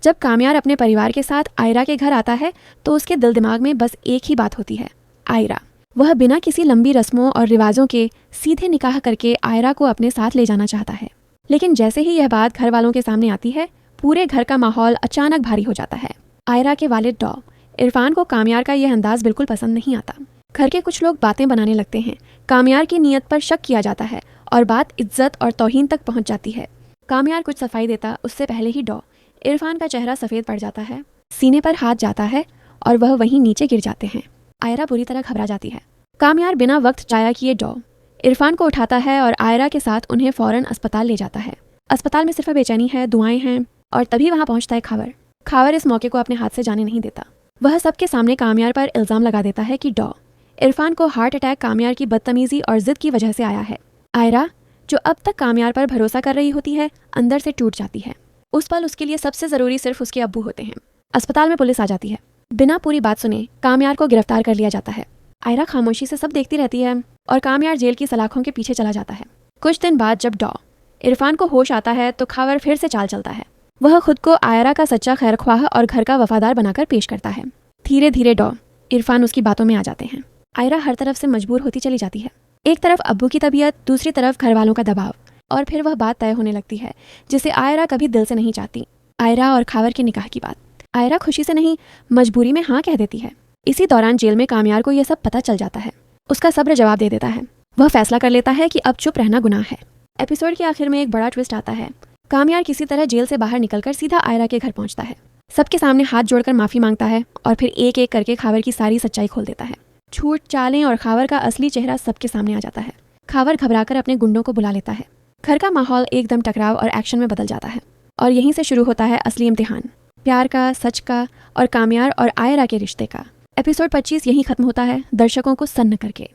जब कामयार अपने परिवार के साथ आयरा के घर आता है तो उसके दिल दिमाग में बस एक ही बात होती है, आयरा। वह बिना किसी लंबी रस्मों और रिवाजों के सीधे निकाह करके आयरा को अपने साथ ले जाना चाहता है। लेकिन जैसे ही यह बात घर वालों के सामने आती है, पूरे घर का माहौल अचानक भारी हो जाता है। आयरा के वालिद डॉ इरफान को कामयार का यह अंदाज बिल्कुल पसंद नहीं आता। घर के कुछ लोग बातें बनाने लगते हैं। कामयार की नीयत पर शक किया जाता है और बात इज्जत और तौहीन तक पहुंच जाती है। कामयार कुछ सफाई देता उससे पहले ही डॉ इरफान का चेहरा सफ़ेद पड़ जाता है, सीने पर हाथ जाता है और वह वहीं नीचे गिर जाते हैं। आयरा बुरी तरह घबरा जाती है। कामयार बिना वक्त जाया किए डॉ इरफान को उठाता है और आयरा के साथ उन्हें फौरन अस्पताल ले जाता है। अस्पताल में सिर्फ बेचैनी है, दुआएं हैं और तभी वहां पहुंचता है खावर। खावर इस मौके को अपने हाथ से जाने नहीं देता। वह सबके सामने कामयार पर इल्ज़ाम लगा देता है कि डॉ इरफान को हार्ट अटैक कामयार की बदतमीजी और जिद की वजह से आया है। आयरा, जो अब तक कामयार पर भरोसा कर रही होती है, अंदर से टूट जाती है। उस पल उसके लिए सबसे ज़रूरी सिर्फ उसके अब्बू होते हैं। अस्पताल में पुलिस आ जाती है। बिना पूरी बात सुने कामयार को गिरफ्तार कर लिया जाता है। आयरा खामोशी से सब देखती रहती है और कामयार जेल की सलाखों के पीछे चला जाता है। कुछ दिन बाद जब डॉ इरफान को होश आता है तो खावर फिर से चाल चलता है। वह खुद को आयरा का सच्चा खैरख्वाह और घर का वफादार बनाकर पेश करता है। धीरे धीरे डॉ इरफान उसकी बातों में आ जाते हैं। आयरा हर तरफ से मजबूर होती चली जाती है। एक तरफ अब्बू की तबीयत, दूसरी तरफ घर वालों का दबाव, और फिर वह बात तय होने लगती है जिसे आयरा कभी दिल से नहीं चाहती। आयरा और खावर के निकाह की बात। आयरा खुशी से नहीं, मजबूरी में हाँ कह देती है। इसी दौरान जेल में कामयार को यह सब पता चल जाता है। उसका सब्र जवाब दे देता है। वह फैसला कर लेता है कि अब चुप रहना गुनाह है। एपिसोड के आखिर में एक बड़ा ट्विस्ट आता है। कामयार किसी तरह जेल से बाहर निकलकर सीधा आयरा के घर पहुंचता है। सबके सामने हाथ जोड़कर माफी मांगता है और फिर एक एक करके खावर की सारी सच्चाई खोल देता है। झूठ, चालें और खावर का असली चेहरा सबके सामने आ जाता है। खावर घबराकर अपने गुंडों को बुला लेता है। घर का माहौल एकदम टकराव और एक्शन में बदल जाता है और यहीं से शुरू होता है असली इम्तिहान, प्यार का, सच का और कामयार और आयरा के रिश्ते का। एपिसोड 25 यहीं खत्म होता है, दर्शकों को सन्न करके।